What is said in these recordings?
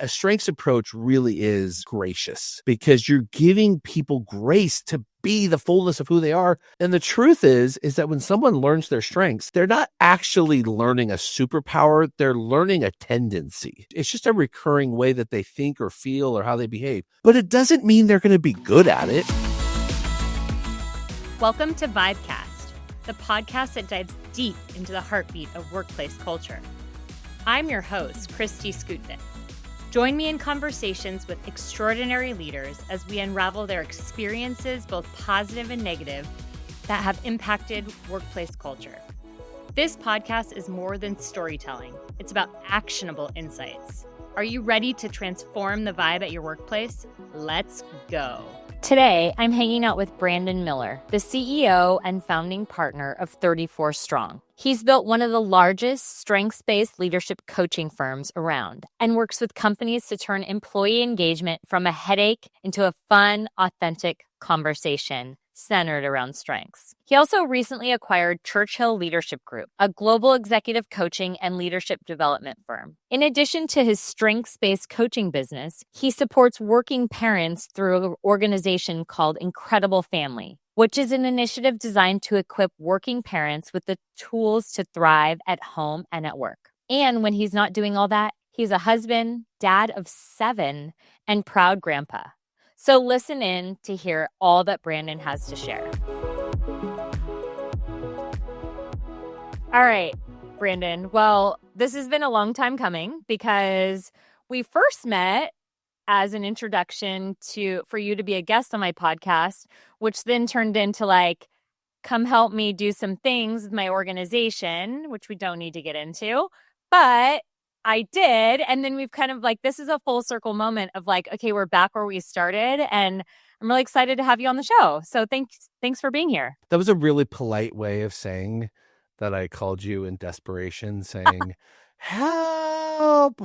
A strengths approach really is gracious because you're giving people grace to be the fullness of who they are. And the truth is that when someone learns their strengths, they're not actually learning a superpower. They're learning a tendency. It's just a recurring way that they think or feel or how they behave. But it doesn't mean they're going to be good at it. Welcome to Vibecast, the podcast that dives deep into the heartbeat of workplace culture. I'm your host, Kristi. Join me in conversations with extraordinary leaders as we unravel their experiences, both positive and negative, that have impacted workplace culture. This podcast is more than storytelling. It's about actionable insights. Are you ready to transform the vibe at your workplace? Let's go. Today, I'm hanging out with Brandon Miller, the CEO and founding partner of 34 Strong. He's built one of the largest strengths-based leadership coaching firms around and works with companies to turn employee engagement from a headache into a fun, authentic conversation centered around strengths. He also recently acquired Churchill Leadership Group, a global executive coaching and leadership development firm. In addition to his strengths-based coaching business, he supports working parents through an organization called Incredible Family, which is an initiative designed to equip working parents with the tools to thrive at home and at work. And when he's not doing all that, he's a husband, dad of 7, and proud grandpa. So listen in to hear all that Brandon has to share. All right, Brandon. Well, this has been a long time coming because we first met as an introduction for you to be a guest on my podcast, which then turned into like, come help me do some things with my organization, which we don't need to get into. But I did. And then we've kind of like, this is a full circle moment of like, okay, we're back where we started. And I'm really excited to have you on the show. So thanks for being here. That was a really polite way of saying that I called you in desperation, saying, help.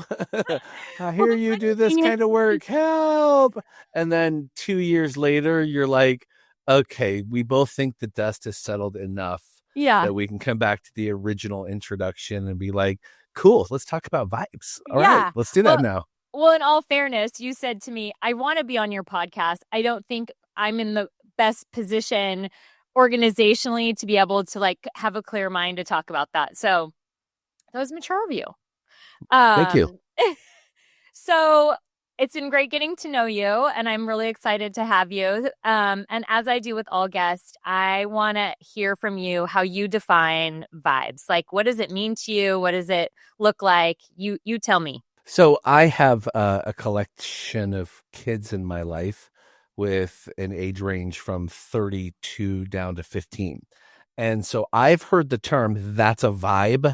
I hear you do this kind of work. Help. And then 2 years later, you're like, okay, we both think the dust has settled enough that we can come back to the original introduction and be like, cool, let's talk about vibes. All right, let's do that now. Well, in all fairness, you said to me, I want to be on your podcast. I don't think I'm in the best position organizationally to be able to like have a clear mind to talk about that. So that was mature of you. Thank you. So it's been great getting to know you, and I'm really excited to have you. And as I do with all guests, I want to hear from you how you define vibes. Like, what does it mean to you? What does it look like? You tell me. So I have a collection of kids in my life with an age range from 32 down to 15. And so I've heard the term, that's a vibe,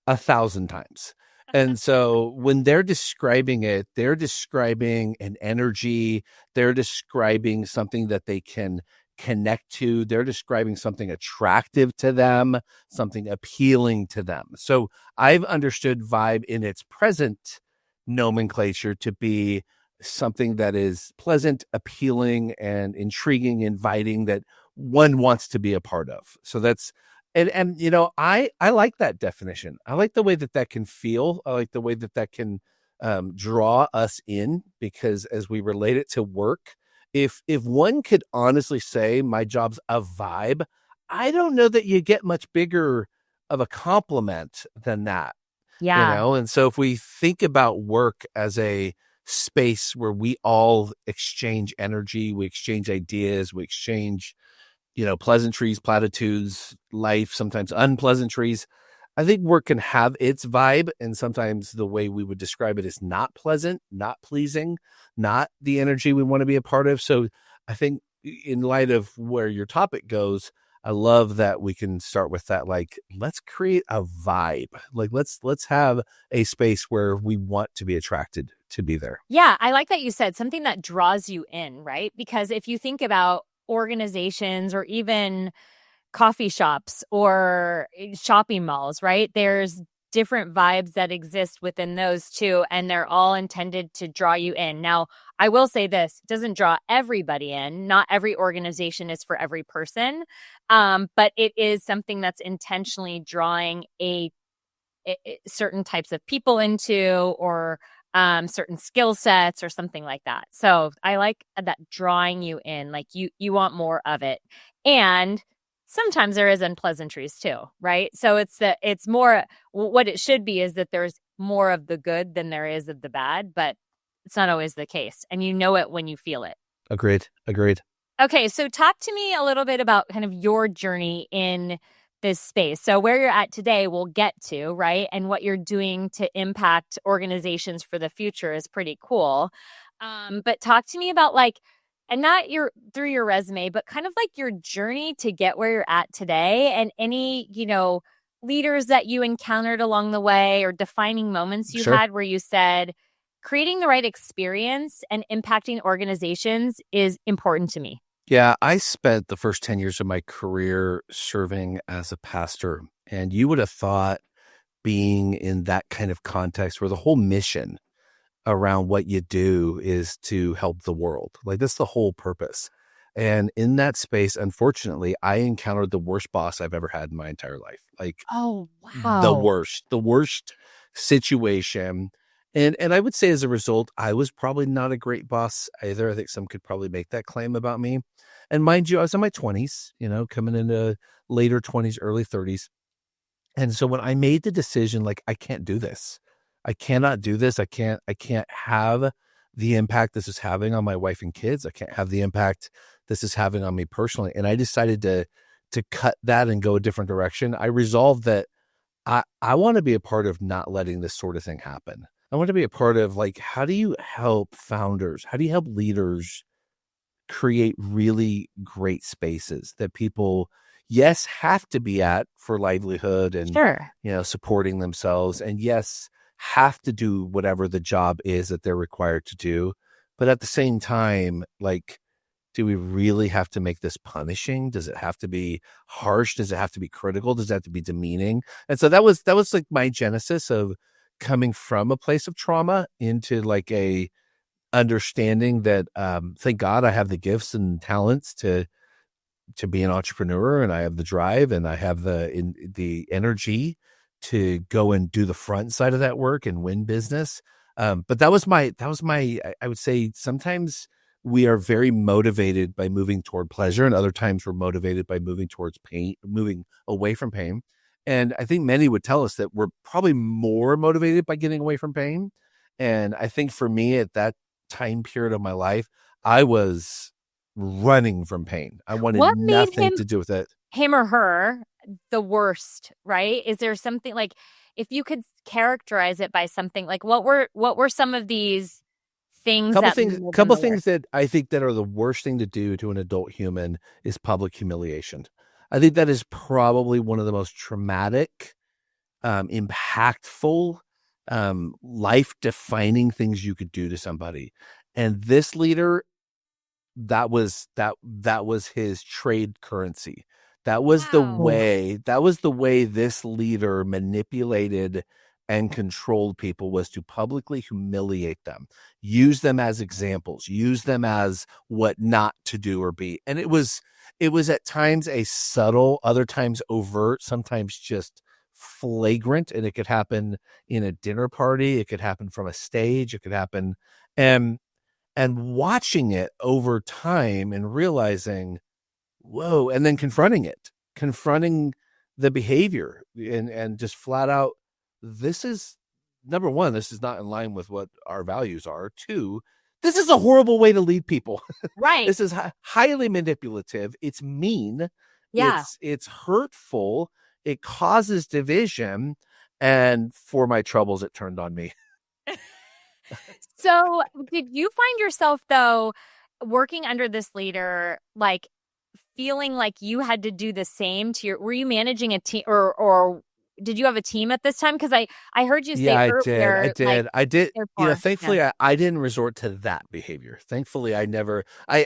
1,000 times. And so when they're describing it, they're describing an energy, they're describing something that they can connect to, they're describing something attractive to them, something appealing to them. So I've understood vibe in its present nomenclature to be something that is pleasant, appealing, and intriguing, inviting, that one wants to be a part of. So that's And you know, I like that definition. I like the way that can feel. I like the way that can draw us in, because as we relate it to work, if one could honestly say my job's a vibe, I don't know that you get much bigger of a compliment than that. Yeah. You know, and so if we think about work as a space where we all exchange energy, we exchange ideas, we exchange, you know, pleasantries, platitudes, life, sometimes unpleasantries. I think work can have its vibe, and sometimes the way we would describe it is not pleasant, not pleasing, not the energy we want to be a part of. So I think in light of where your topic goes, I love that we can start with that. Like, let's create a vibe. Like, let's have a space where we want to be attracted to be there. Yeah, I like that you said something that draws you in, right? Because if you think about organizations or even coffee shops or shopping malls, right? There's different vibes that exist within those too, and they're all intended to draw you in. Now, I will say this, it doesn't draw everybody in. Not every organization is for every person, but it is something that's intentionally drawing certain types of people into, or certain skill sets or something like that. So I like that drawing you in, like you want more of it. And sometimes there is unpleasantries too, right? So it's more what it should be is that there's more of the good than there is of the bad, but it's not always the case. And you know it when you feel it. Agreed. Agreed. Okay, so talk to me a little bit about kind of your journey in this space. So where you're at today, we'll get to, right? And what you're doing to impact organizations for the future is pretty cool. But talk to me about like, and not your through your resume, but kind of like your journey to get where you're at today and any, leaders that you encountered along the way or defining moments you Sure. had where you said, creating the right experience and impacting organizations is important to me. Yeah, I spent the first 10 years of my career serving as a pastor, and you would have thought being in that kind of context where the whole mission around what you do is to help the world. Like that's the whole purpose. And in that space, unfortunately, I encountered the worst boss I've ever had in my entire life. Like Oh, wow. the worst situation. And I would say as a result, I was probably not a great boss either. I think some could probably make that claim about me. And mind you, I was in my 20s, coming into later 20s, early 30s. And so when I made the decision, like, I can't do this. I cannot do this. I can't have the impact this is having on my wife and kids. I can't have the impact this is having on me personally. And I decided to cut that and go a different direction. I resolved that I want to be a part of not letting this sort of thing happen. I want to be a part of like, how do you help founders? How do you help leaders create really great spaces that people, yes, have to be at for livelihood and, Sure. supporting themselves, and yes, have to do whatever the job is that they're required to do. But at the same time, like, do we really have to make this punishing? Does it have to be harsh? Does it have to be critical? Does it have to be demeaning? And so that was like my genesis of coming from a place of trauma into like a understanding that thank God I have the gifts and talents to be an entrepreneur, and I have the drive and I have the energy to go and do the front side of that work and win business. But that was my I would say sometimes we are very motivated by moving toward pleasure, and other times we're motivated by moving towards pain, moving away from pain. And I think many would tell us that we're probably more motivated by getting away from pain. And I think for me at that time period of my life, I was running from pain. I wanted What made nothing to do with it. him or her the worst, right? Is there something like if you could characterize it by something like what were some of these things that made them Couple the things worst? that I think that are the worst thing to do to an adult human is public humiliation. I think that is probably one of the most traumatic, impactful, life-defining things you could do to somebody. And this leader, that was his trade currency. Wow. That was the way this leader manipulated and controlled people, was to publicly humiliate them, use them as examples, use them as what not to do or be. And it was at times a subtle, other times overt, sometimes just flagrant. And it could happen in a dinner party, it could happen from a stage, it could happen. And watching it over time and realizing, whoa, and then confronting the behavior and just flat out, this is number one, this is not in line with what our values are. Two, this is a horrible way to lead people. Right. This is highly manipulative. It's mean. Yeah. It's hurtful. It causes division. And for my troubles, it turned on me. So, did you find yourself though working under this leader like feeling like you had to do the same to your were you managing a team or did you have a team at this time? Because I heard you say Yeah, I did. earlier, like, I did. therefore, yeah. Thankfully, I didn't resort to that behavior. Thankfully, I never. I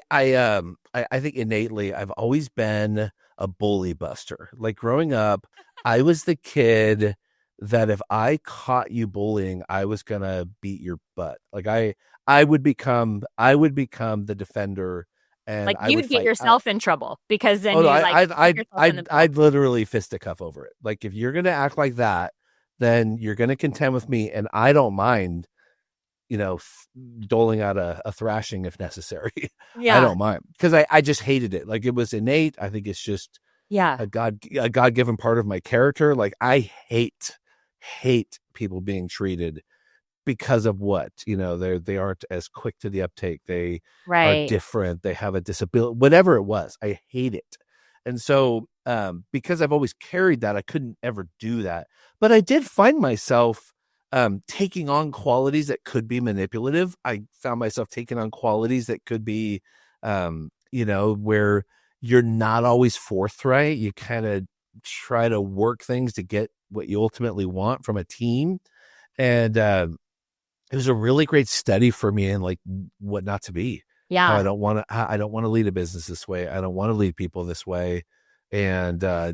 think innately, I've always been a bully buster. Like growing up, I was the kid that if I caught you bullying, I was gonna beat your butt. Like I would become the defender, and Like I would you'd get fight. yourself in trouble because then Oh no, you like put yourself in the middle. I'd literally fisticuff over it. Like if you're gonna act like that, then you're gonna contend with me, and I don't mind. doling out a thrashing if necessary. I Yeah. don't mind, because I just hated it. Like, it was innate. I think it's just Yeah. a God-given part of my character. Like, I hate people being treated because of what, they aren't as quick to the uptake, they are Right. different, they have a disability, whatever it was. I hate it. And so because I've always carried that, I couldn't ever do that. But I did find myself taking on qualities that could be manipulative. I found myself taking on qualities that could be where you're not always forthright. You kind of try to work things to get what you ultimately want from a team. And it was a really great study for me in, like, what not to be, how Yeah. I don't want to lead a business this way. I don't want to lead people this way. And I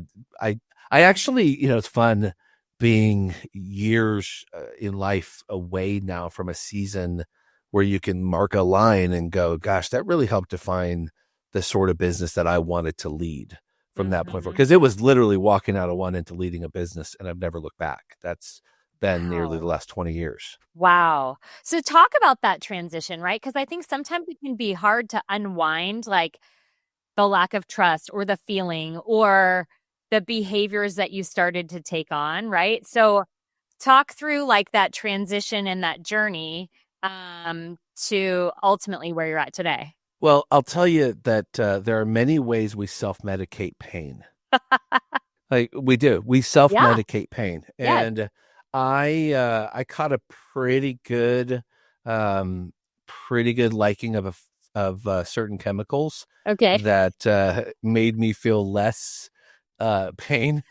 I actually, it's fun being years in life away now from a season where you can mark a line and go, gosh, that really helped define the sort of business that I wanted to lead from that point forward. Mhm. Because it was literally walking out of one into leading a business, and I've never looked back. That's been nearly the Wow. last 20 years. Wow. So talk about that transition, right? Because I think sometimes it can be hard to unwind, like the lack of trust or the feeling or the behaviors that you started to take on, right? So talk through like that transition and that journey to ultimately where you're at today. Well, I'll tell you that there are many ways we self-medicate pain. Like, we do. We Yeah. self-medicate pain. Yes. And I caught a um pretty good liking of certain chemicals Okay. that made me feel less pain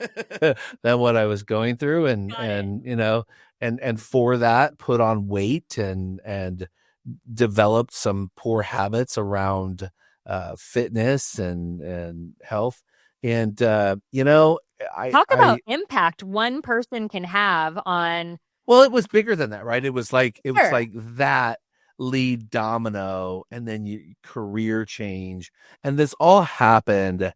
than what I was going through. and Got it. and and for that, put on weight and developed some poor habits around fitness and health. And Talk about I impact one person can have on. well, it was bigger than that, right? Sure. It was like that lead domino, and then you career change, and this all happened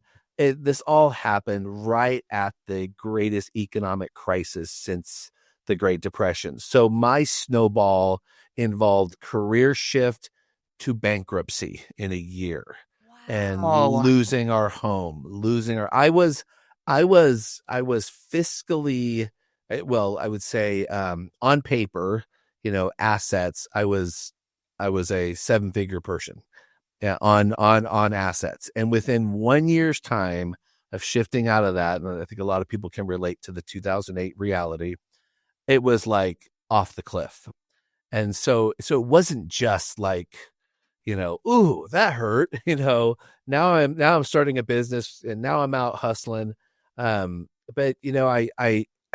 right at the greatest economic crisis since the Great Depression. So my snowball involved career shift to bankruptcy in a year, and Wow. losing our home, losing our I was fiscally, well, I would say, on paper, assets, I was a seven-figure person, yeah, on assets. And within 1 year's time of shifting out of that, and I think a lot of people can relate to the 2008 reality, it was like off the cliff. And so it wasn't just like, ooh, that hurt. Now I'm starting a business, and now I'm out hustling. But I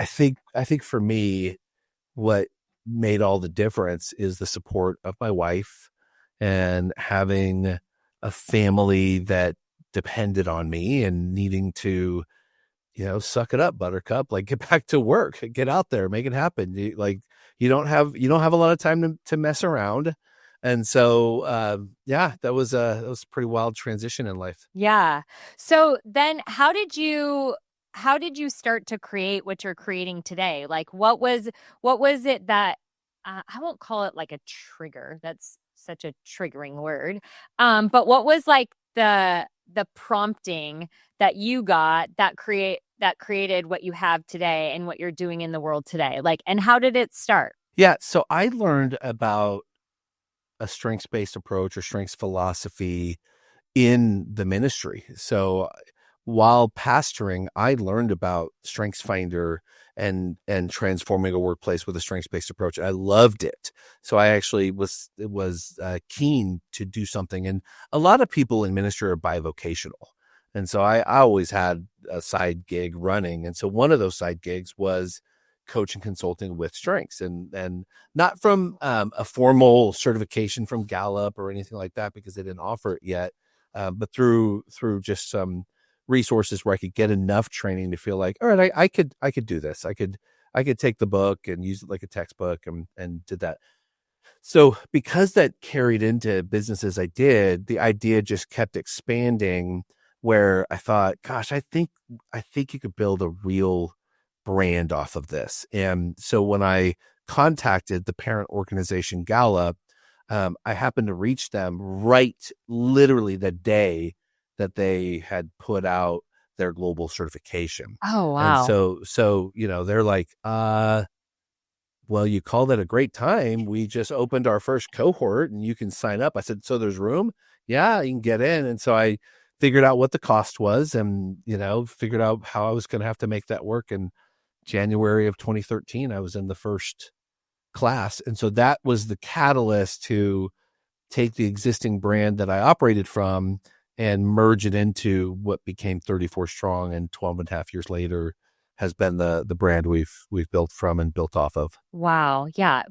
think for me, what made all the difference is the support of my wife, and having a family that depended on me, and needing to, suck it up, buttercup, like, get back to work, get out there, make it happen. You don't have a lot of time to mess around. And so, yeah, that was a pretty wild transition in life. Yeah. So then how did you start to create what you're creating today? Like what was it that I won't call it like a trigger. That's such a triggering word. But what was like the prompting that you got that created what you have today and what you're doing in the world today? Like, and how did it start? Yeah, so I learned about a strengths-based approach or strengths philosophy in the ministry. So while pastoring, I learned about Strengths Finder and transforming a workplace with a strengths-based approach. I loved it. So I actually was keen to do something. And a lot of people in ministry are bivocational. And so I always had a side gig running. And so one of those side gigs was coaching consulting with strengths, and not from a formal certification from Gallup or anything like that, because they didn't offer it yet. But through just some resources where I could get enough training to feel like, all right, I could do this. I could take the book and use it like a textbook, and did that. So because that carried into businesses I did, the idea just kept expanding, where I thought, gosh, I think you could build a real brand off of this. And so when I contacted the parent organization Gala, I happened to reach them right literally the day that they had put out their global certification. Oh, And wow. so, they're like, well, you called it a great time. We just opened our first cohort and you can sign up. I said, so there's room? Yeah, you can get in. And so I figured out what the cost was and, figured out how I was going to have to make that work. And January of 2013, I was in the first class. And so that was the catalyst to take the existing brand that I operated from and merge it into what became 34 Strong, and 12 and a half years later has been the brand we've built from and built off of. Wow. Yeah.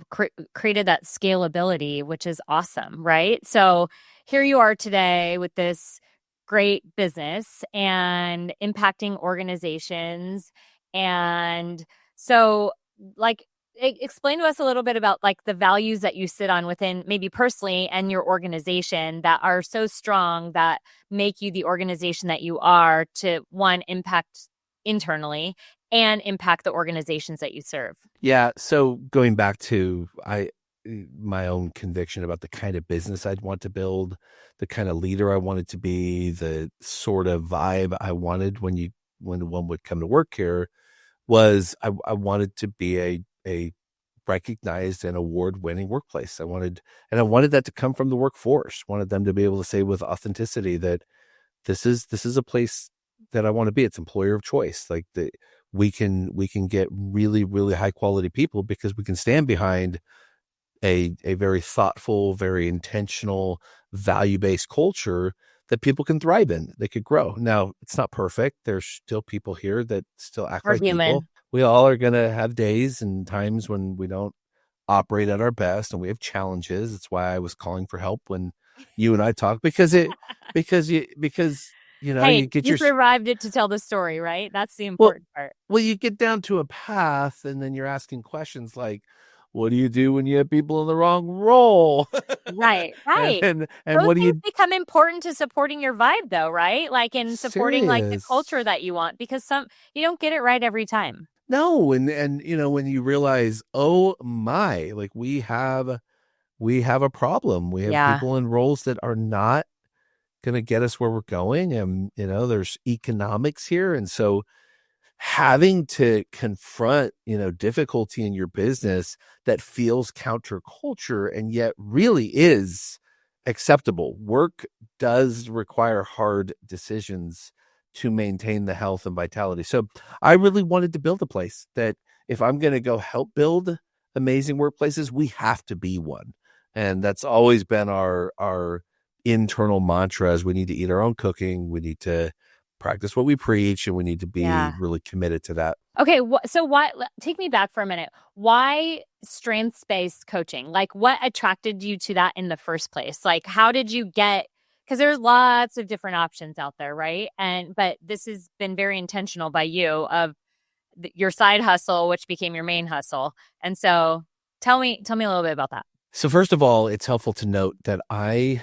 Created that scalability, which is awesome. Right. So here you are today with this great business and impacting organizations. And so, like, explain to us a little bit about like the values that you sit on within maybe personally and your organization that are so strong that make you the organization that you are to one, impact internally and impact the organizations that you serve. Yeah. So going back to my own conviction about the kind of business I'd want to build, the kind of leader I wanted to be, the sort of vibe I wanted when one would come to work here was I wanted to be a recognized and award-winning workplace. I wanted that to come from the workforce. Wanted them to be able to say with authenticity that this is a place that I want to be. It's employer of choice. Like we can get really, really high quality people because we can stand behind a very thoughtful, very intentional, value-based culture that people can thrive in. They could grow. Now, it's not perfect. There's still people here that still act We're like people. human. We all are going to have days and times when we don't operate at our best and we have challenges. That's why I was calling for help when you and I talk because Hey, you get you your survived it to tell the story, right? That's the well, important part. you get down to a path and then you're asking questions like, what do you do when you have people in the wrong role? Right, and right. and Those what do things you become important to supporting your vibe though, right? Like in supporting like the serious? culture that you want because you don't get it right every time. No, and when you realize, oh my, like we have a problem. We have Yeah. people in roles that are not going to get us where we're going, and there's economics here, and so having to confront difficulty in your business that feels counterculture and yet really is acceptable. Work does require hard decisions to maintain the health and vitality. So I really wanted to build a place that if I'm going to go help build amazing workplaces, we have to be one. And that's always been our internal mantra is we need to eat our own cooking. We need to practice what we preach, and we need to be Yeah. really committed to that. Okay, so why take me back for a minute. Why strengths-based coaching? Like what attracted you to that in the first place? Like how did you get because there's lots of different options out there, right? But this has been very intentional by you of your side hustle which became your main hustle. And so tell me a little bit about that. So first of all, it's helpful to note that I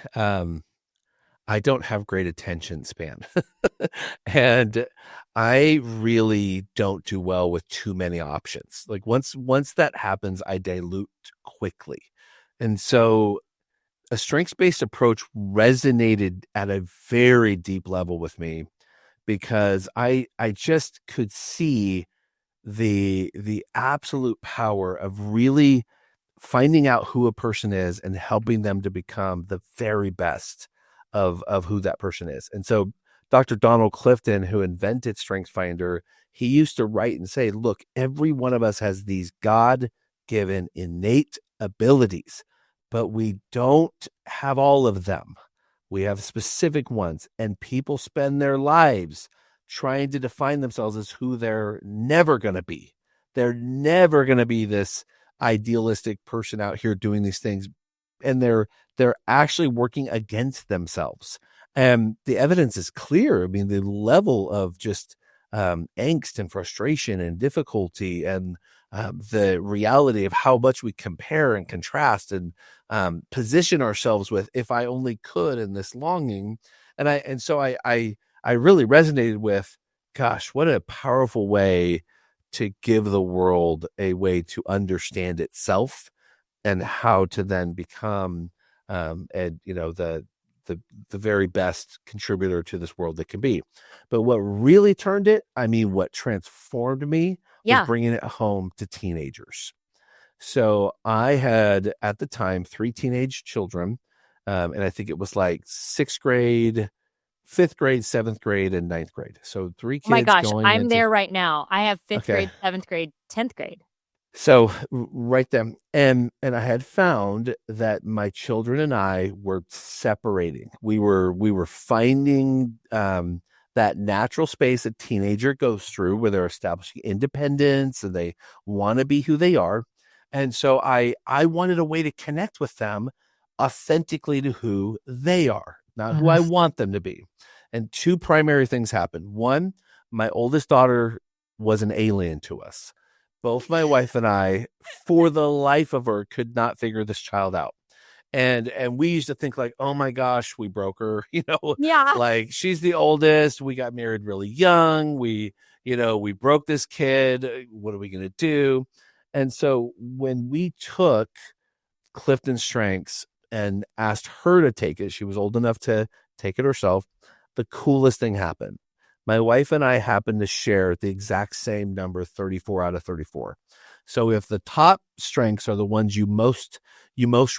don't have great attention span. And I really don't do well with too many options. Like once that happens, I dilute quickly. And so a strengths-based approach resonated at a very deep level with me because I just could see the absolute power of really finding out who a person is and helping them to become the very best of who that person is. And so Dr. Donald Clifton, who invented StrengthsFinder, he used to write and say, look, every one of us has these God-given innate abilities, but we don't have all of them. We have specific ones, and people spend their lives trying to define themselves as who they're never going to be. They're never going to be this idealistic person out here doing these things, and they're actually working against themselves. And the evidence is clear. I mean, the level of just angst and frustration and difficulty and the reality of how much we compare and contrast and position ourselves with, if I only could, in this longing. And so I really resonated with, gosh, what a powerful way to give the world a way to understand itself and how to then become and the the very best contributor to this world that can be. But what really turned it, I mean, what transformed me was Yeah. bringing it home to teenagers. So I had at the time 3 teenage children, and I think it was like sixth grade, fifth grade, seventh grade, and ninth grade. So three Oh my kids gosh, going I'm into there right now. I have fifth okay. grade, seventh grade, 10th grade. So right then, and I had found that my children and I were separating. We were finding that natural space a teenager goes through where they're establishing independence and they want to be who they are. And so I wanted a way to connect with them authentically to who they are, not who I Ugh. want them to be. And two primary things happened. One, my oldest daughter was an alien to us. Both my wife and I, for the life of her, could not figure this child out. And we used to think like, oh my gosh, we broke her, Yeah. like she's the oldest. We got married really young. We broke this kid. What are we gonna do? And so when we took Clifton Strengths and asked her to take it, she was old enough to take it herself. The coolest thing happened. My wife and I happened to share the exact same number, 34 out of 34. So if the top strengths are the ones you most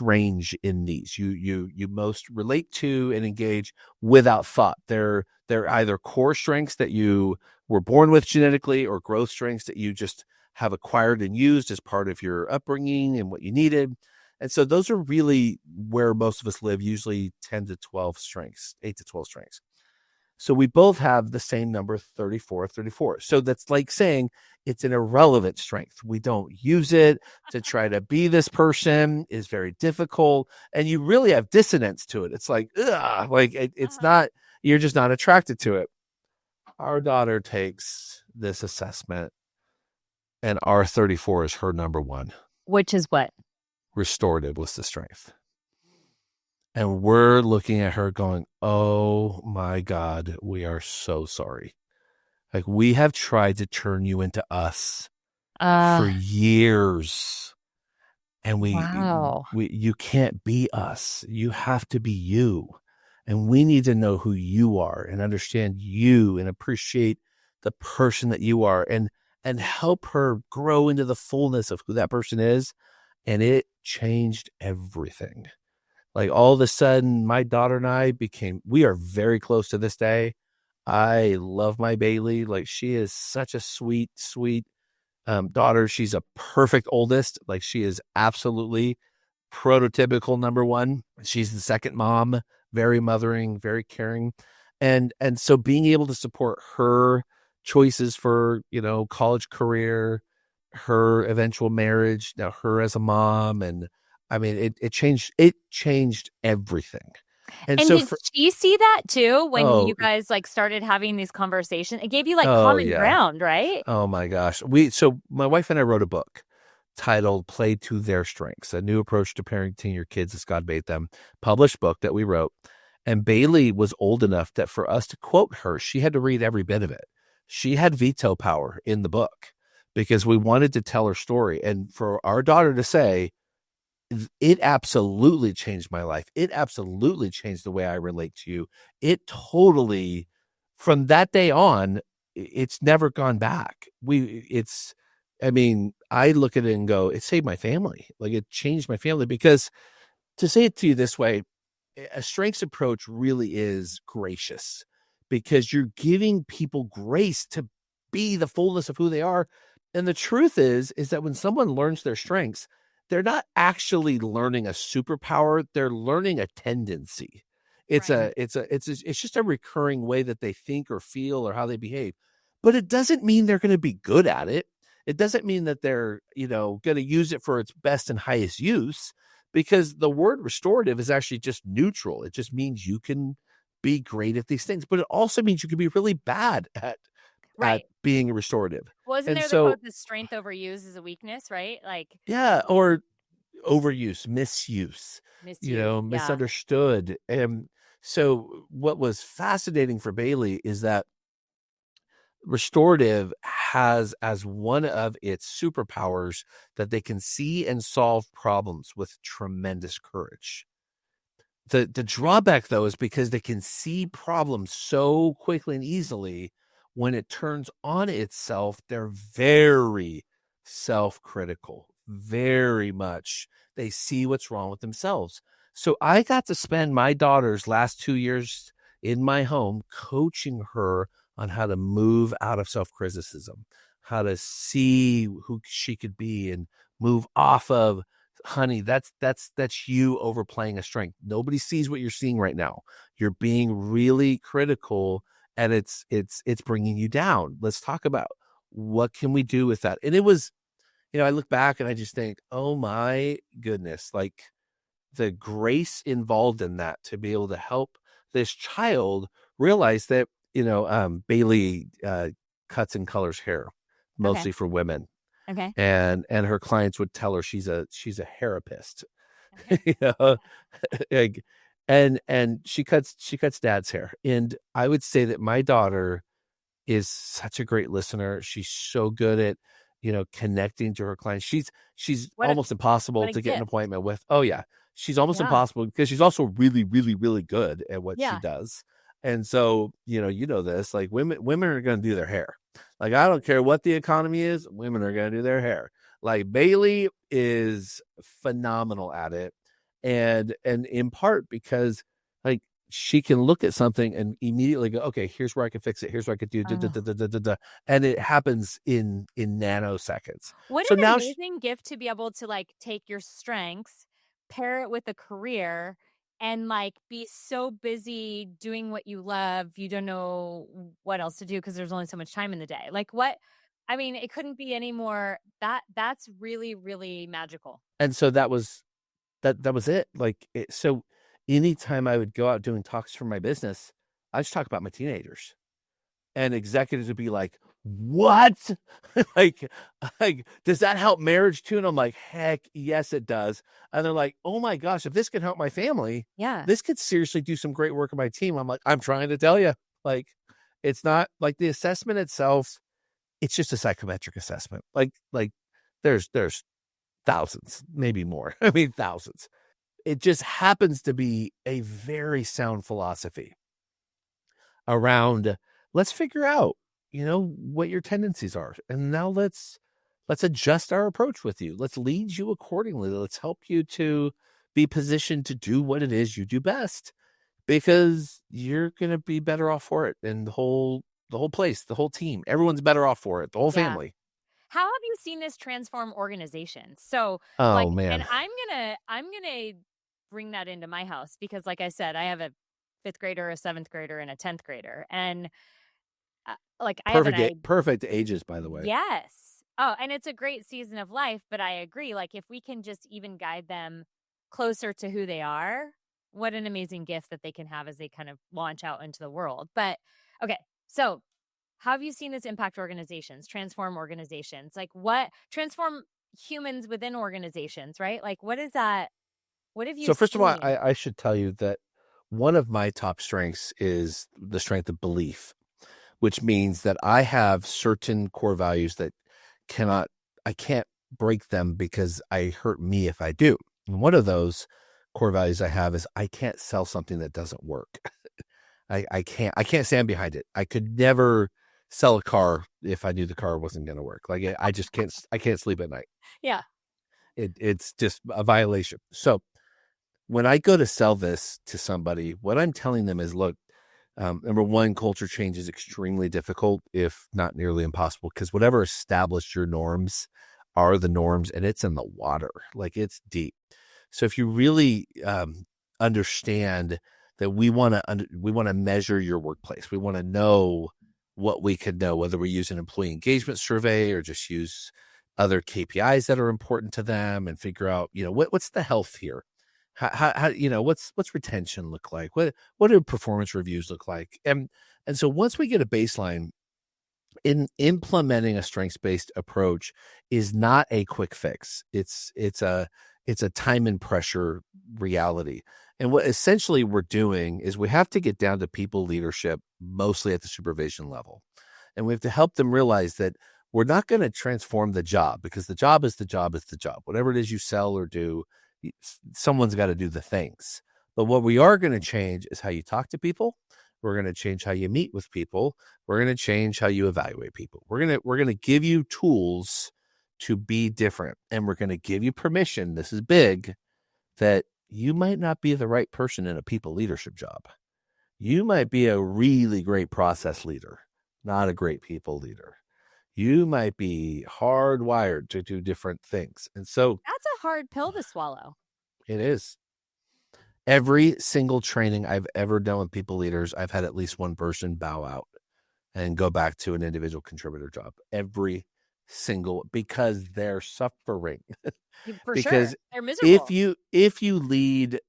range in these, you most relate to and engage without thought. They're either core strengths that you were born with genetically or growth strengths that you just have acquired and used as part of your upbringing and what you needed. And so those are really where most of us live, usually 10 to 12 strengths, 8 to 12 strengths. So we both have the same number, 34, 34. So that's like saying it's an irrelevant strength. We don't use it to try to be this person is very difficult. And you really have dissonance to it. It's like, ugh, like it's Uh-huh. not, you're just not attracted to it. Our daughter takes this assessment and our 34 is her number one. Which is what? Restorative was the strength. And we're looking at her going, oh my God, we are so sorry. Like we have tried to turn you into us Uh, for years. And wow. you can't be us. You have to be you. And we need to know who you are and understand you and appreciate the person that you are and help her grow into the fullness of who that person is. And it changed everything. Like all of a sudden, my daughter and we are very close to this day. I love my Bailey. Like she is such a sweet, sweet daughter. She's a perfect oldest. Like she is absolutely prototypical number one. She's the second mom, very mothering, very caring. And so being able to support her choices for, college career, her eventual marriage, now her as a mom, and I mean it changed everything. And And so did for she see that too when oh you guys like started having these conversations? It gave you like oh common yeah. ground, right? Oh my gosh. So my wife and I wrote a book titled Play to Their Strengths, a new approach to parenting your kids as God made them, published book that we wrote. And Bailey was old enough that for us to quote her, she had to read every bit of it. She had veto power in the book because we wanted to tell her story. And for our daughter to say, it absolutely changed my life. It absolutely changed the way I relate to you. It totally, from that day on, it's never gone back. I mean, I look at it and go, it saved my family. Like it changed my family because to say it to you this way, a strengths approach really is gracious because you're giving people grace to be the fullness of who they are. And the truth is that when someone learns their strengths, they're not actually learning a superpower. They're learning a tendency. Right. It's just a recurring way that they think or feel or how they behave. But it doesn't mean they're going to be good at it. It doesn't mean that they're, going to use it for its best and highest use because the word restorative is actually just neutral. It just means you can be great at these things, but it also means you can be really bad at Right. being restorative. Wasn't And there the so, quote that strength overused is a weakness, right? Like yeah, or overuse, misuse, misuse. Yeah. misunderstood. And so what was fascinating for Bailey is that restorative has as one of its superpowers that they can see and solve problems with tremendous courage. The drawback though is because they can see problems so quickly and easily, when it turns on itself, they're very self-critical, very much. They see what's wrong with themselves. So I got to spend my daughter's last 2 years in my home coaching her on how to move out of self-criticism, how to see who she could be and move off of, honey, that's you overplaying a strength. Nobody sees what you're seeing right now. You're being really critical, and it's bringing you down. Let's talk about what can we do with that. And it was, I look back and I just think, oh my goodness, like the grace involved in that to be able to help this child realize that, Bailey cuts and colors hair, Okay. mostly for women, Okay. and her clients would tell her she's a therapist. Okay. you know like, and she cuts dad's hair. And I would say that my daughter is such a great listener. She's so good at, connecting to her clients. She's What a almost impossible what a to get an gift. appointment with. Oh yeah. She's almost Yeah. impossible because she's also really, really, really good at what she Yeah. does. And so, this, like women are going to do their hair. Like, I don't care what the economy is, women are going to do their hair. Like, Bailey is phenomenal at it. And in part because, like, she can look at something and immediately go, okay, here's where I can fix it. Here's what I could do. Da, da, Oh. da, da, da, da, da. And it happens in nanoseconds. What So an now amazing gift to be able to like take your strengths, pair it with a career, and like be so busy doing what you love, you don't know what else to do because there's only so much time in the day. Like what I mean, it couldn't be any more that's really, really magical. and so that was it. Like, so anytime I would go out doing talks for my business, I just talk about my teenagers, and executives would be like, what? like does that help marriage too? And I'm like, heck yes it does. And they're like, oh my gosh, if this can help my family, Yeah. this could seriously do some great work in my team. I'm like, I'm trying to tell you, like, it's not like the assessment itself, it's just a psychometric assessment. Like there's thousands, maybe more. I mean, thousands. It just happens to be a very sound philosophy around, let's figure out, what your tendencies are. And now let's adjust our approach with you. Let's lead you accordingly. Let's help you to be positioned to do what it is you do best, because you're going to be better off for it. And the whole place, the whole team, everyone's better off for it. The whole Yeah. family. How have you seen this transform organizations? So, Oh like, and man. I'm gonna bring that into my house because, like I said, I have a fifth grader, a seventh grader, and a 10th grader, and like I have an Perfect ages, by the way. yes. Oh, and it's a great season of life, but I agree. Like, if we can just even guide them closer to who they are, what an amazing gift that they can have as they kind of launch out into the world. But okay, so how have you seen this impact organizations, transform organizations? Like what transform humans within organizations, right? Like what is that? What have you So first of all, seen? I should tell you that one of my top strengths is the strength of belief, which means that I have certain core values that I can't break them because I hurt me if I do. And one of those core values I have is I can't sell something that doesn't work. I can't stand behind it. I could never sell a car if I knew the car wasn't going to work. Like, I just can't sleep at night. Yeah. It's just a violation. So when I go to sell this to somebody, what I'm telling them is, look, number one, culture change is extremely difficult, if not nearly impossible, because whatever established your norms are the norms, and it's in the water, like it's deep. So if you really understand that we want to measure your workplace, we want to know what we could know, whether we use an employee engagement survey or just use other KPIs that are important to them, and figure out, what's the health here. How what's retention look like? What do performance reviews look like? And so once we get a baseline, in implementing a strengths-based approach is not a quick fix. It's a time and pressure reality. And what essentially we're doing is we have to get down to people leadership, mostly at the supervision level. And we have to help them realize that we're not going to transform the job, because the job is the job is the job. Whatever it is you sell or do, someone's got to do the things. But what we are going to change is how you talk to people. We're going to change how you meet with people. We're going to change how you evaluate people. We're going to give you tools to be different. And we're going to give you permission. This is big, that you might not be the right person in a people leadership job. You might be a really great process leader, not a great people leader. You might be hardwired to do different things. And so that's a hard pill to swallow. It is. Every single training I've ever done with people leaders, I've had at least one person bow out and go back to an individual contributor job. Every single, because they're suffering. For because sure. They're miserable. if you lead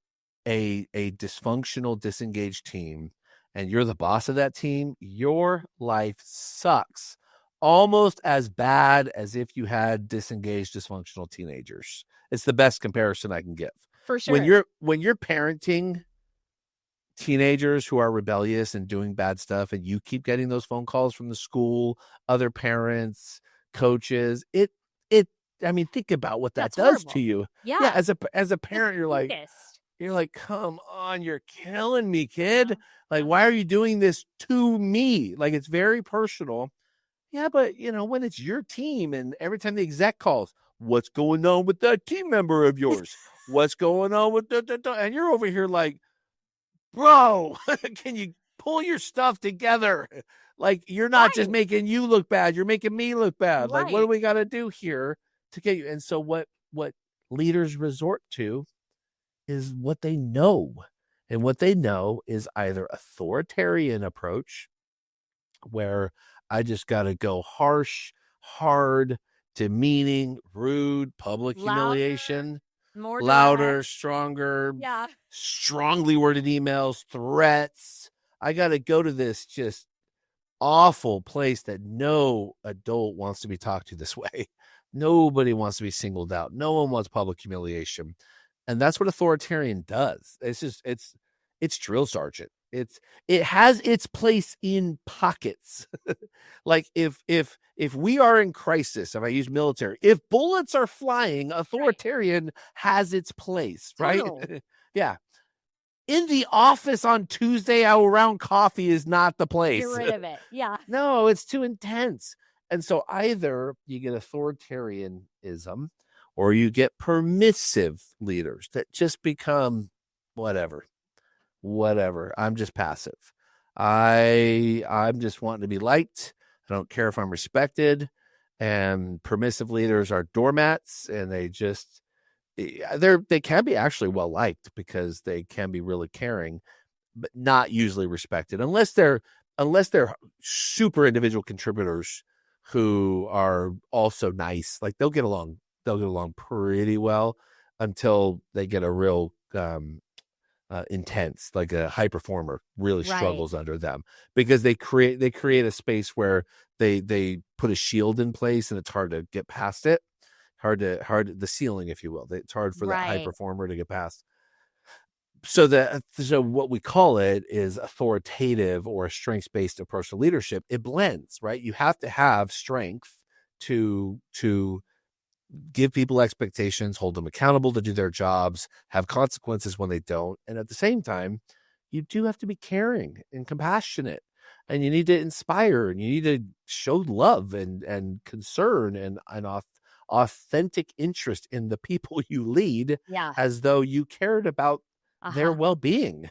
a dysfunctional, disengaged team and you're the boss of that team, your life sucks almost as bad as if you had disengaged, dysfunctional teenagers. It's the best comparison I can give. For sure. When you're parenting teenagers who are rebellious and doing bad stuff, and you keep getting those phone calls from the school, other parents, coaches, I mean, think about what that does horrible. to you. Yeah. As a parent, you're like, come on, you're killing me, kid. Like, why are you doing this to me? Like, it's very personal. Yeah, but when it's your team, and every time the exec calls, what's going on with that team member of yours? What's going on with and you're over here like, bro, can you pull your stuff together? Like, you're not just making you look bad, you're making me look bad. Like, what do we got to do here to get you? And so what leaders resort to is what they know. And what they know is either authoritarian approach, where I just got to go harsh, hard, demeaning, rude, public humiliation, louder, stronger, strongly worded emails, threats. I got to go to this just awful place that no adult wants to be talked to this way. Nobody wants to be singled out. No one wants public humiliation. And that's what authoritarian does. It's drill sergeant. It has its place in pockets. Like, if we are in crisis, if I use military, if bullets are flying, authoritarian has its place, right? Yeah. In the office on Tuesday around coffee is not the place. Get rid of it. Yeah. No, it's too intense. And so either you get authoritarianism, or you get permissive leaders that just become whatever. I'm just passive. I'm just wanting to be liked. I don't care if I'm respected. And permissive leaders are doormats, and they can be actually well liked because they can be really caring, but not usually respected unless they're super individual contributors who are also nice. Like, they'll get along pretty well until they get a real intense, like a high performer really struggles under them, because they create a space where they put a shield in place, and it's hard to get past it. Hard the ceiling, if you will. It's hard for that high performer to get past. So what we call it is authoritative, or a strengths-based approach to leadership. It blends, right? You have to have strength to give people expectations, hold them accountable to do their jobs, have consequences when they don't. And at the same time, you do have to be caring and compassionate, and you need to inspire, and you need to show love and concern and authentic interest in the people you lead, as though you cared about their well-being.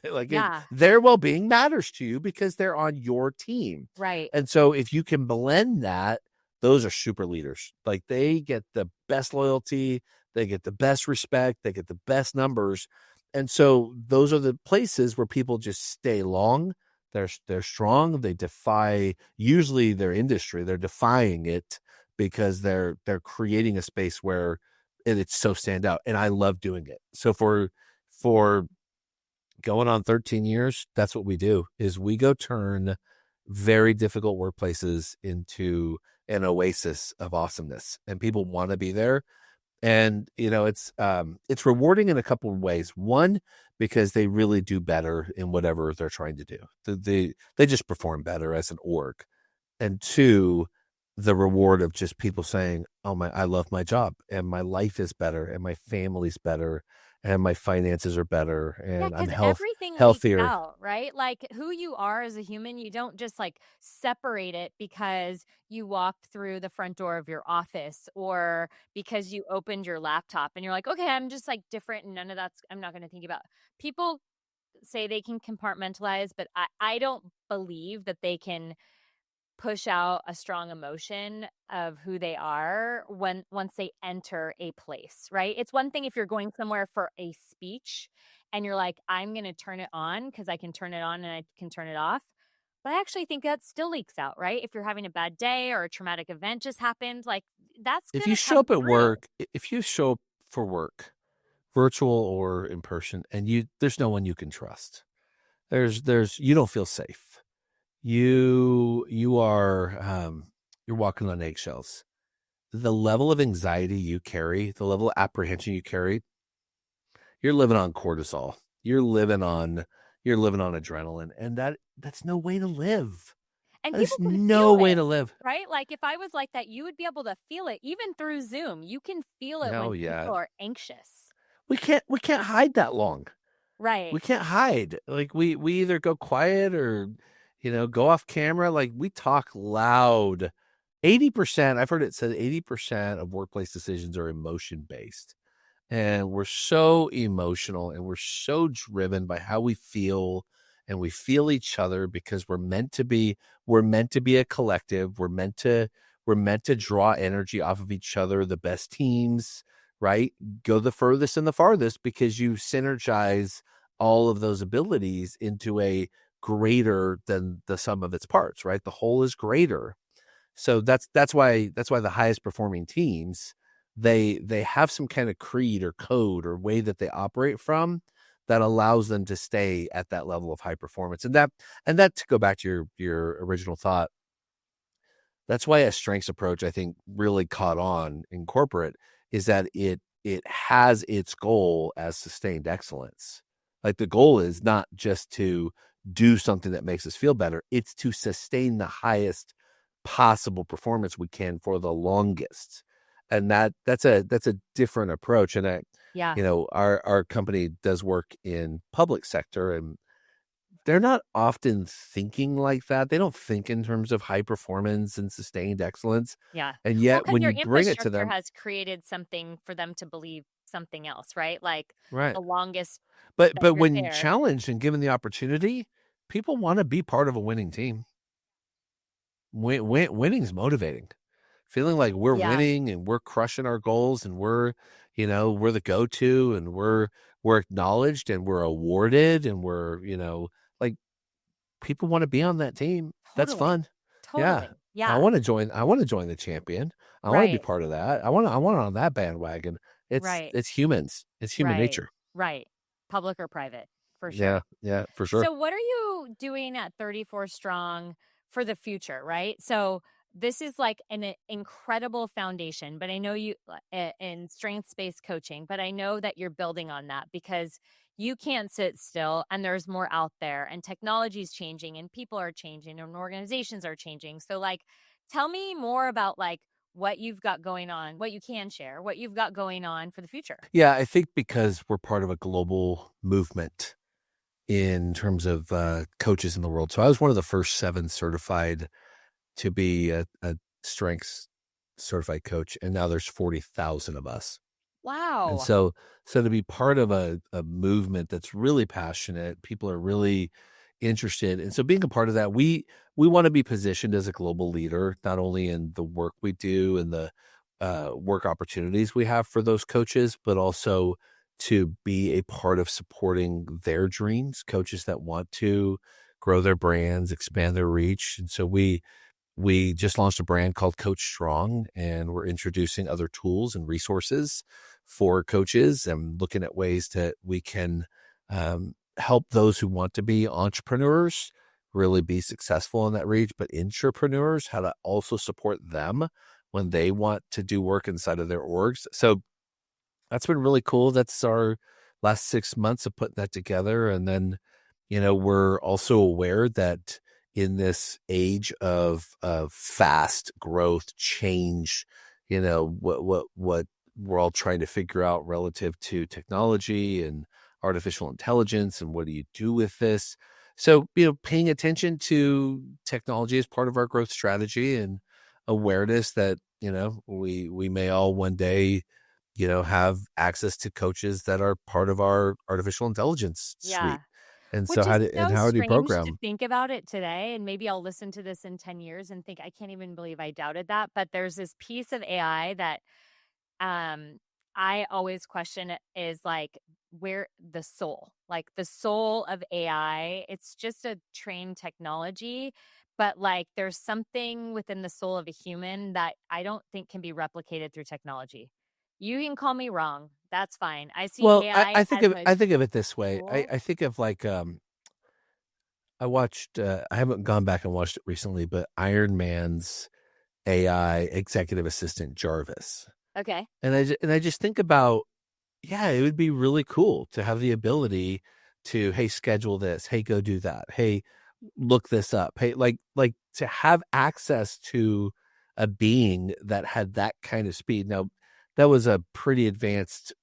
Their well-being matters to you because they're on your team. Right. And so if you can blend that, those are super leaders. Like, they get the best loyalty, they get the best respect, they get the best numbers. And so those are the places where people just stay long. They're strong. They defy usually their industry. They're defying it because they're creating a space where it's so stand out. And I love doing it. So for going on 13 years, that's what we do, is we go turn very difficult workplaces into an oasis of awesomeness, and people want to be there. And it's rewarding in a couple of ways. One, because they really do better in whatever they're trying to do. They just perform better as an org. and two, the reward of just people saying, "Oh my, I love my job, and my life is better, and my family's better, and my finances are better, Yeah, and I'm because everything leaks healthier." out, right? Like who you are as a human, you don't just like separate it because you walked through the front door of your office or because you opened your laptop and you're like, okay, I'm just like different and none of that's, I'm not going to think about. People say they can compartmentalize, but I don't believe that they can push out a strong emotion of who they are when once they enter a place, right? It's one thing if you're going somewhere for a speech and you're like, I'm going to turn it on because I can turn it on and I can turn it off. But I actually think that still leaks out, right? If you're having a bad day or a traumatic event just happened, like that's If going you to show come up at through. work, if you show up for work, virtual or in person, and there's no one you can trust. There's you don't feel safe. You are you're walking on eggshells. The level of anxiety you carry, the level of apprehension you carry, you're living on cortisol. You're living on adrenaline, and that's no way to live. And That is people can no feel way it, to live. right? Like if I was like that, you would be able to feel it even through Zoom. You can feel it Oh when yeah, people are anxious. we can't hide that long. Right. We can't hide. Like we either go quiet or go off camera. Like we talk loud. 80%, I've heard it said 80% of workplace decisions are emotion based. And we're so emotional and we're so driven by how we feel, and we feel each other because we're meant to be a collective. We're meant to draw energy off of each other. The best teams, right, go the furthest and the farthest because you synergize all of those abilities into a greater than the sum of its parts, right? The whole is greater. So that's why the highest performing teams, they have some kind of creed or code or way that they operate from that allows them to stay at that level of high performance. And that to go back to your original thought, that's why a strengths approach, I think, really caught on in corporate, is that it has its goal as sustained excellence. Like the goal is not just to do something that makes us feel better, it's to sustain the highest possible performance we can for the longest. And that's a different approach. And Yeah. our company does work in public sector, and they're not often thinking like that. They don't think in terms of high performance and sustained excellence. Yeah. And Well, yet because when your you bring it to infrastructure them, has created something for them to believe something else, right? Like right. the longest that But you're when there. challenged and given the opportunity, people want to be part of a winning team. Winning's motivating. Feeling like we're Yeah, winning and we're crushing our goals, and we're the go-to, and we're acknowledged and we're awarded, and like, people want to be on that team. That's totally. fun. Yeah. Totally. Yeah. I want to join the champion. I want to be Right. part of that. I want on that bandwagon. It's Right. it's humans. It's human Right. nature. Right. Public or private, for sure. Yeah. Yeah, for sure. So, what are you doing at 34 Strong for the future, right? So, this is like an incredible foundation, but I know you in strengths based coaching, but I know that you're building on that because you can't sit still and there's more out there and technology is changing and people are changing and organizations are changing. So, like, tell me more about like what you've got going on, what you can share, what you've got going on for the future. Yeah, I think because we're part of a global movement in terms of coaches in the world. So I was one of the first 7 certified to be a strengths certified coach, and now there's 40,000 of us. And Wow. so to be part of a movement that's really passionate, people are really interested. And so being a part of that, we want to be positioned as a global leader, not only in the work we do and the work opportunities we have for those coaches, but also to be a part of supporting their dreams, coaches that want to grow their brands, expand their reach. And so we just launched a brand called Coach Strong, and we're introducing other tools and resources for coaches and looking at ways that we can help those who want to be entrepreneurs really be successful in that reach, but intrapreneurs, how to also support them when they want to do work inside of their orgs. So that's been really cool. That's our last 6 months of putting that together. And then, we're also aware that in this age of fast growth, change, what we're all trying to figure out relative to technology and artificial intelligence, and what do you do with this? So, paying attention to technology as part of our growth strategy, and awareness that, we may all one day, have access to coaches that are part of our artificial intelligence Yeah. suite. And so Which is so how do you strange to program? think about it today, and maybe I'll listen to this in 10 years and think, "I can't even believe I doubted that," but there's this piece of AI that, um, I always question it is, like, where the soul of AI, it's just a trained technology, but, like, there's something within the soul of a human that I don't think can be replicated through technology. You can call me wrong, that's fine. I see Well, AI as a I think of it this way. tool. I think of, like, I watched, I haven't gone back and watched it recently, but Iron Man's AI executive assistant Jarvis. Okay. And I just think about, yeah, it would be really cool to have the ability to, hey, schedule this, hey, go do that, hey, look this up, hey, like to have access to a being that had that kind of speed. Now, that was a pretty advanced,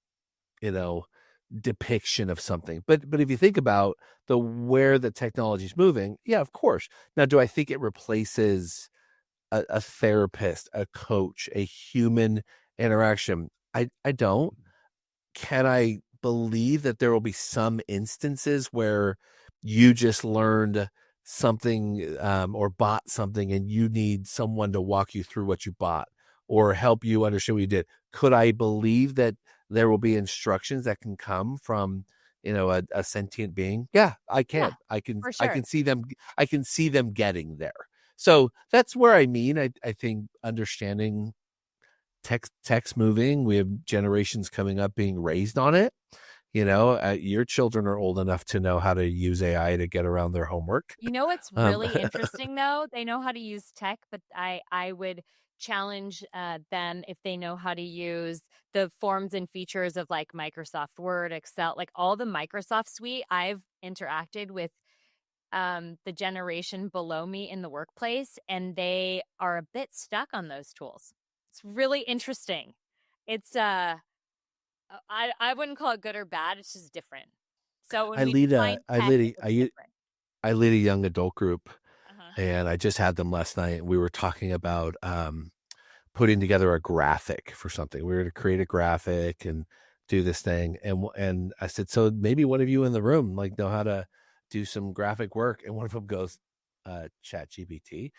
you know, depiction of something. But if you think about the where the technology is moving, yeah, of course. Now, do I think it replaces a therapist, a coach, a human interaction? I don't. Can I believe that there will be some instances where you just learned something, or bought something, and you need someone to walk you through what you bought or help you understand what you did? Could I believe that there will be instructions that can come from, a sentient being? Yeah, I Yeah, can. for I sure. can see them. I can see them getting there. So that's where I mean. I think understanding text moving. We have generations coming up being raised on it. Your children are old enough to know how to use AI to get around their homework. You know what's Um, really interesting though? They know how to use tech, but I would challenge them if they know how to use the forms and features of like Microsoft Word, Excel, like all the Microsoft suite. I've interacted with the generation below me in the workplace, and they are a bit stuck on those tools. It's really interesting. It's I wouldn't call it good or bad. It's just different. So when I we lead a define tech, it's different. I lead a young adult group, Uh-huh. and I just had them last night. We were talking about putting together a graphic for something. We were to create a graphic and do this thing, and I said, so maybe one of you in the room like know how to do some graphic work, and one of them goes, Chat GPT.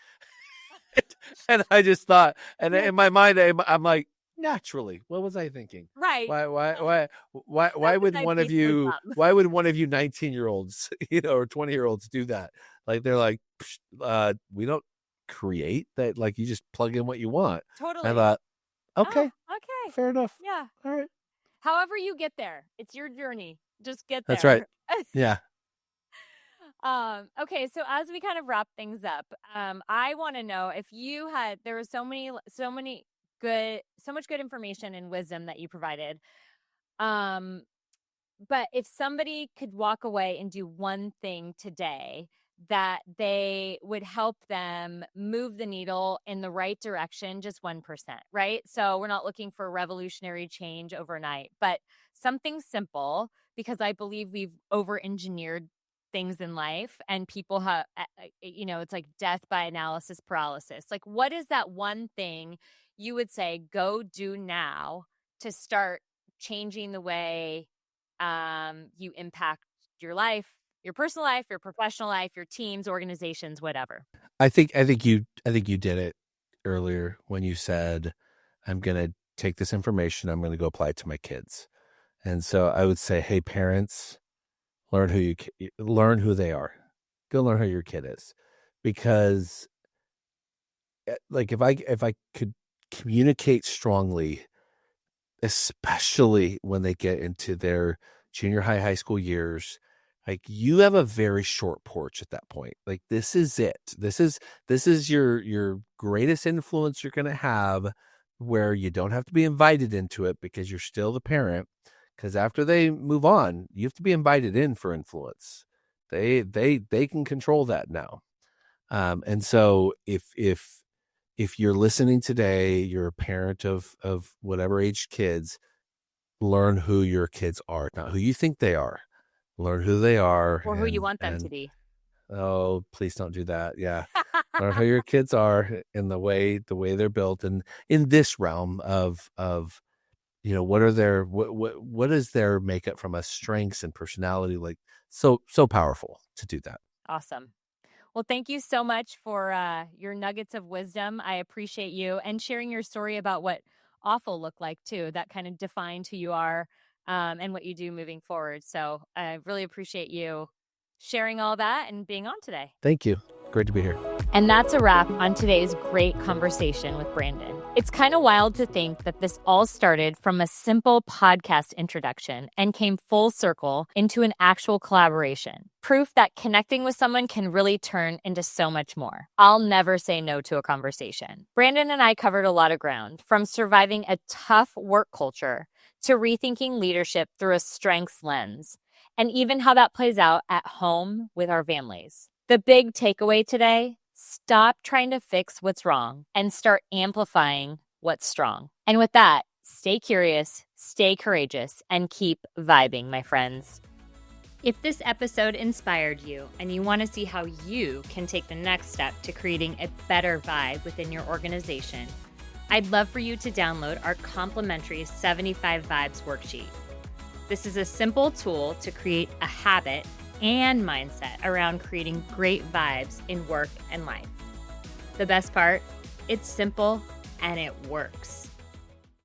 And I just thought, and Yeah, in my mind, I'm like, naturally, what was I thinking? right. Why, why, Well, why, how could I beat those up? why would one of you 19-year-olds, or 20-year-olds do that? Like, they're like, we don't create that. Like, you just plug in what you want. I Totally. thought, Oh, okay, okay. fair enough. Yeah. All right. However you get there, it's your journey. Just get That's right. there. Yeah. Okay, so as we kind of wrap things up, I want to know if you had there was so many so much good information and wisdom that you provided. Um, But if somebody could walk away and do one thing today that they would help them move the needle in the right direction, just 1%, right? So we're not looking for revolutionary change overnight, but something simple, because I believe we've over engineered things in life and people have, it's like death by analysis paralysis. Like, what is that one thing you would say, go do now to start changing the way you impact your life, your personal life, your professional life, your teams, organizations, whatever. I think you did it earlier when you said, I'm going to take this information, I'm going to go apply it to my kids. And so I would say, hey, parents, learn who they are. Go learn who your kid is, because like if I could communicate strongly, especially when they get into their junior high school years, like, you have a very short porch at that point. Like, this is it. This is your greatest influence you're going to have, where you don't have to be invited into it because you're still the parent. Because after they move on, you have to be invited in for influence. They can control that now. And so if you're listening today, you're a parent of whatever age kids, learn who your kids are, not who you think they are. Learn who they are, Or who you want them to and be. oh, please don't do that. Yeah. Learn who your kids are in the way they're built, and in this realm of what are their what is their makeup from a strengths and personality, like so powerful to do that. Awesome. Well, thank you so much for your nuggets of wisdom. I appreciate you and sharing your story about what awful looked like too. That kind of defined who you are and what you do moving forward. So I really appreciate you sharing all that and being on today. Thank you. Great to be here. And that's a wrap on today's great conversation with Brandon. It's kind of wild to think that this all started from a simple podcast introduction and came full circle into an actual collaboration. Proof that connecting with someone can really turn into so much more. I'll never say no to a conversation. Brandon and I covered a lot of ground, from surviving a tough work culture to rethinking leadership through a strengths lens, and even how that plays out at home with our families. The big takeaway today: stop trying to fix what's wrong and start amplifying what's strong. And with that, stay curious, stay courageous, and keep vibing, my friends. If this episode inspired you and you want to see how you can take the next step to creating a better vibe within your organization, I'd love for you to download our complimentary 75 Vibes worksheet. This is a simple tool to create a habit and mindset around creating great vibes in work and life. The best part, it's simple and it works.